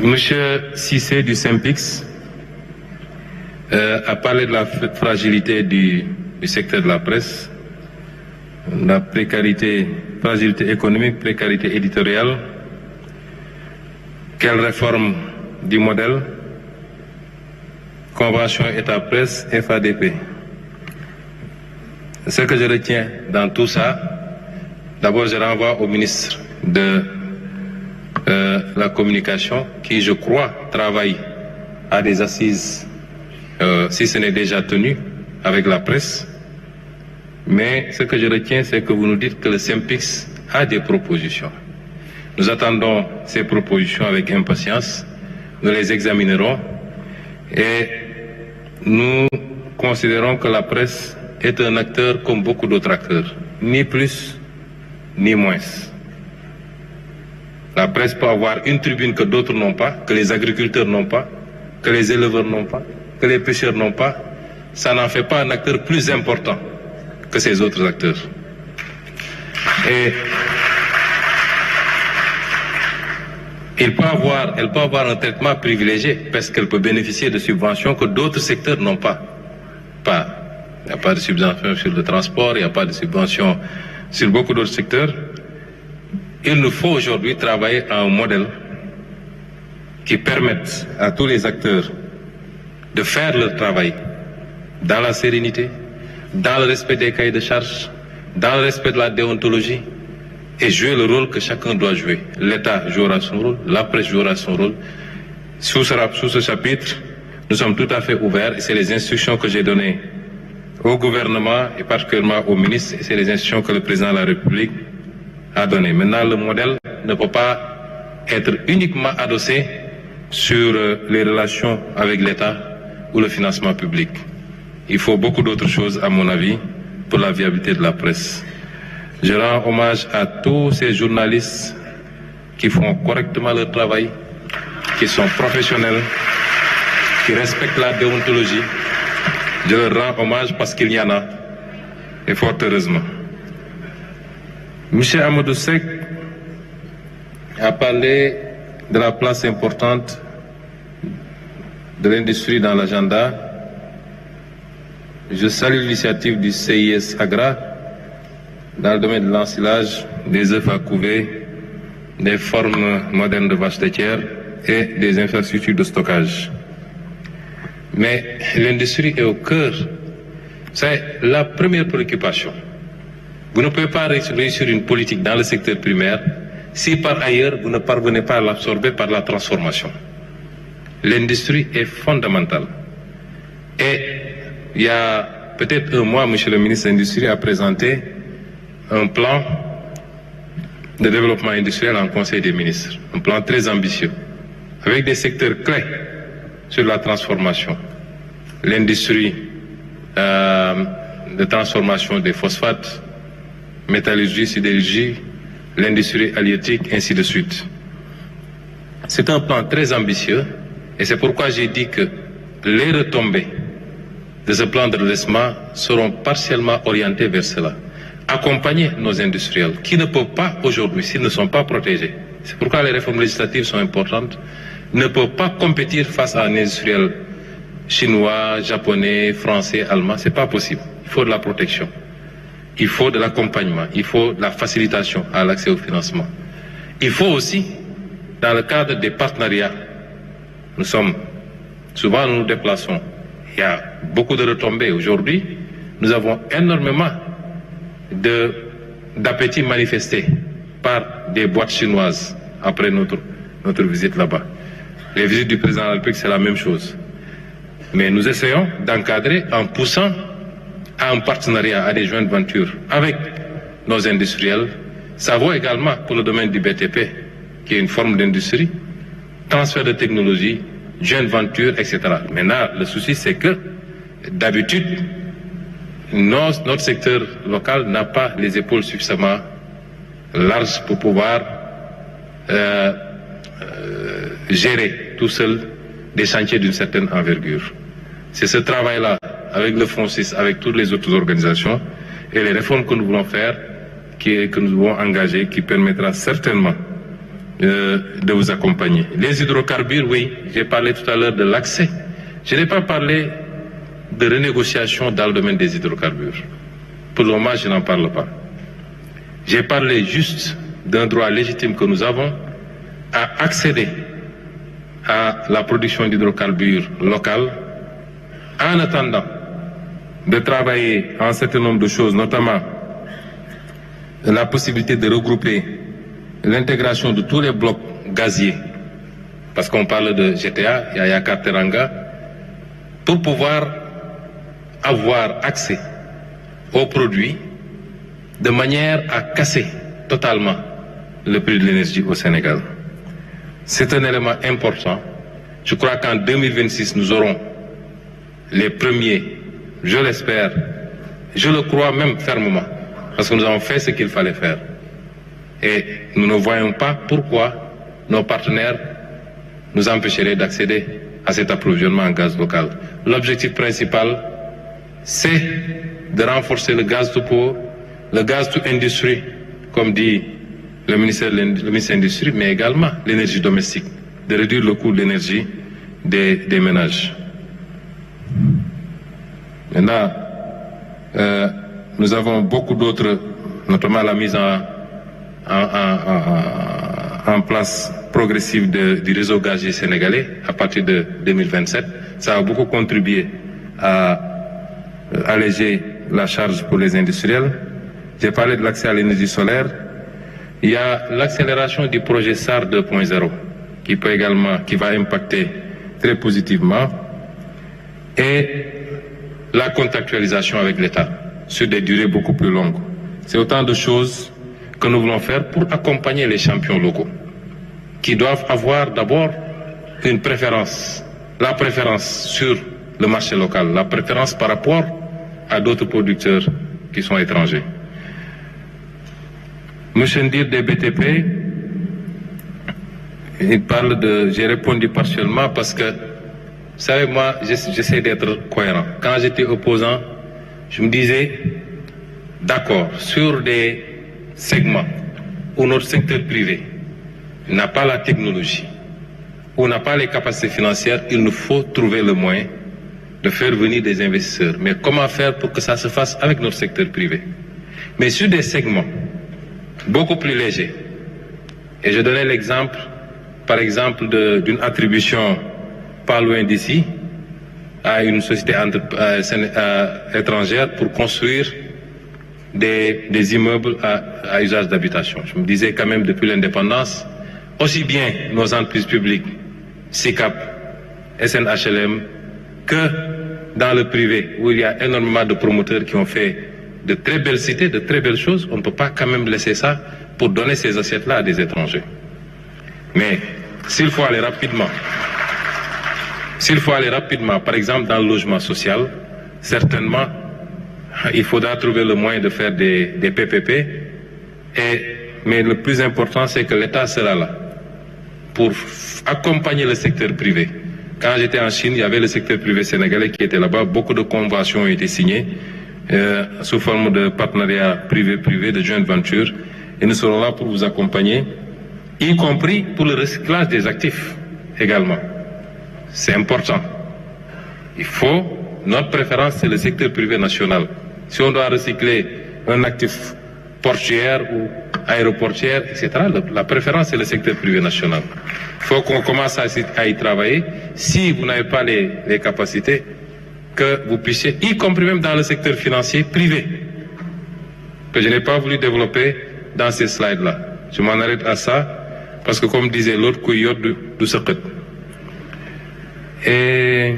Monsieur Cissé du SYNPICS a parlé de la fragilité du secteur de la presse, la fragilité économique, précarité éditoriale. Quelle réforme du modèle? Convention État-presse, FADP. Ce que je retiens dans tout ça, d'abord je renvoie au ministre de la communication qui, je crois, travaille à des assises, si ce n'est déjà tenu, avec la presse. Mais ce que je retiens, c'est que vous nous dites que le SYNPICS a des propositions. Nous attendons ces propositions avec impatience, nous les examinerons et nous considérons que la presse est un acteur comme beaucoup d'autres acteurs, ni plus ni moins. La presse peut avoir une tribune que d'autres n'ont pas, que les agriculteurs n'ont pas, que les éleveurs n'ont pas, que les pêcheurs n'ont pas. Ça n'en fait pas un acteur plus important que ces autres acteurs. Et elle peut avoir un traitement privilégié parce qu'elle peut bénéficier de subventions que d'autres secteurs n'ont pas. Il n'y a pas de subvention sur le transport, il n'y a pas de subvention sur beaucoup d'autres secteurs. Il nous faut aujourd'hui travailler à un modèle qui permette à tous les acteurs de faire leur travail dans la sérénité, dans le respect des cahiers de charges, dans le respect de la déontologie et jouer le rôle que chacun doit jouer. L'État jouera son rôle, la presse jouera son rôle. Sous ce chapitre, nous sommes tout à fait ouverts et c'est les instructions que j'ai données au gouvernement et particulièrement au ministre et c'est les instructions que le président de la République a données. Maintenant, le modèle ne peut pas être uniquement adossé sur les relations avec l'État ou le financement public. Il faut beaucoup d'autres choses, à mon avis, pour la viabilité de la presse. Je rends hommage à tous ces journalistes qui font correctement leur travail, qui sont professionnels, qui respectent la déontologie. Je leur rends hommage parce qu'il y en a, et fort heureusement. M. Amadou Seck a parlé de la place importante de l'industrie dans l'agenda. Je salue l'initiative du CIS Agra dans le domaine de l'ensilage, des œufs à couver, des formes modernes de vaches laitières et des infrastructures de stockage. Mais l'industrie est au cœur. C'est la première préoccupation. Vous ne pouvez pas réussir une politique dans le secteur primaire si par ailleurs vous ne parvenez pas à l'absorber par la transformation. L'industrie est fondamentale. Et il y a peut-être un mois, Monsieur le ministre de l'Industrie a présenté un plan de développement industriel en Conseil des ministres. Un plan très ambitieux, avec des secteurs clés sur la transformation. L'industrie de transformation des phosphates, métallurgie, sidérurgie, l'industrie halieutique, ainsi de suite. C'est un plan très ambitieux et c'est pourquoi j'ai dit que les retombées de ce plan de redressement seront partiellement orientées vers cela. Accompagner nos industriels qui ne peuvent pas aujourd'hui, s'ils ne sont pas protégés, c'est pourquoi les réformes législatives sont importantes, ne peuvent pas compétir face à un industriel chinois, japonais, français, allemand, c'est pas possible. Il faut de la protection. Il faut de l'accompagnement, il faut de la facilitation à l'accès au financement. Il faut aussi, dans le cadre des partenariats, souvent nous nous déplaçons, il y a beaucoup de retombées. Aujourd'hui, nous avons énormément d'appétit manifesté par des boîtes chinoises après notre visite là-bas. Les visites du président de la République, c'est la même chose. Mais nous essayons d'encadrer en poussant à un partenariat, à des jointes ventures avec nos industriels. Ça vaut également pour le domaine du BTP, qui est une forme d'industrie, transfert de technologie, joint venture, etc. Maintenant, le souci, c'est que, d'habitude, notre secteur local n'a pas les épaules suffisamment larges pour pouvoir gérer tout seul des chantiers d'une certaine envergure. C'est ce travail-là, avec le FONSIS, avec toutes les autres organisations, et les réformes que nous voulons faire, que nous voulons engager, qui permettra certainement de vous accompagner. Les hydrocarbures, oui, j'ai parlé tout à l'heure de l'accès. Je n'ai pas parlé de renégociation dans le domaine des hydrocarbures. Pour le moment, je n'en parle pas. J'ai parlé juste d'un droit légitime que nous avons à accéder à la production d'hydrocarbures locales en attendant de travailler à un certain nombre de choses, notamment la possibilité de regrouper l'intégration de tous les blocs gaziers, parce qu'on parle de GTA, Yaya Teranga, pour pouvoir avoir accès aux produits de manière à casser totalement le prix de l'énergie au Sénégal. C'est un élément important. Je crois qu'en 2026, nous aurons les premiers, je l'espère, je le crois même fermement, parce que nous avons fait ce qu'il fallait faire. Et nous ne voyons pas pourquoi nos partenaires nous empêcheraient d'accéder à cet approvisionnement en gaz local. L'objectif principal, c'est de renforcer le gaz to power, le gaz to industry, comme dit le ministère de l'Industrie, mais également l'énergie domestique, de réduire le coût de l'énergie des ménages. Maintenant, nous avons beaucoup d'autres, notamment la mise en place progressive du réseau gazier sénégalais à partir de 2027. Ça a beaucoup contribué à alléger la charge pour les industriels. J'ai parlé de l'accès à l'énergie solaire. Il y a l'accélération du projet SAR 2.0 qui va impacter très positivement, et la contractualisation avec l'État sur des durées beaucoup plus longues. C'est autant de choses que nous voulons faire pour accompagner les champions locaux, qui doivent avoir d'abord une préférence, la préférence sur le marché local, la préférence par rapport à d'autres producteurs qui sont étrangers. Monsieur Ndir des BTP, il parle de... J'ai répondu partiellement parce que, vous savez, moi, j'essaie d'être cohérent. Quand j'étais opposant, je me disais, d'accord, sur des segments où notre secteur privé n'a pas la technologie, où n'a pas les capacités financières, il nous faut trouver le moyen de faire venir des investisseurs. Mais comment faire pour que ça se fasse avec notre secteur privé? Mais sur des segments beaucoup plus légers, et je donnais l'exemple, par exemple, d'une attribution pas loin d'ici à une société étrangère pour construire des immeubles à usage d'habitation. Je me disais quand même, depuis l'indépendance, aussi bien nos entreprises publiques, SICAP, SNHLM, que dans le privé, où il y a énormément de promoteurs qui ont fait de très belles cités, de très belles choses, on ne peut pas quand même laisser ça pour donner ces assiettes-là à des étrangers. Mais s'il faut aller rapidement, par exemple dans le logement social, certainement, il faudra trouver le moyen de faire des PPP, mais le plus important, c'est que l'État sera là pour accompagner le secteur privé. Quand j'étais en Chine, il y avait le secteur privé sénégalais qui était là-bas. Beaucoup de conventions ont été signées sous forme de partenariat privé-privé, de joint venture. Et nous serons là pour vous accompagner, y compris pour le recyclage des actifs également. C'est important. Notre préférence, c'est le secteur privé national. Si on doit recycler un actif portuaire ou aéroportuaire, etc., la préférence, c'est le secteur privé national. Il faut qu'on commence à y travailler. Si vous n'avez pas les capacités, que vous puissiez, y compris même dans le secteur financier privé, que je n'ai pas voulu développer dans ces slides-là. Je m'en arrête à ça, parce que comme disait l'autre, du secret. Et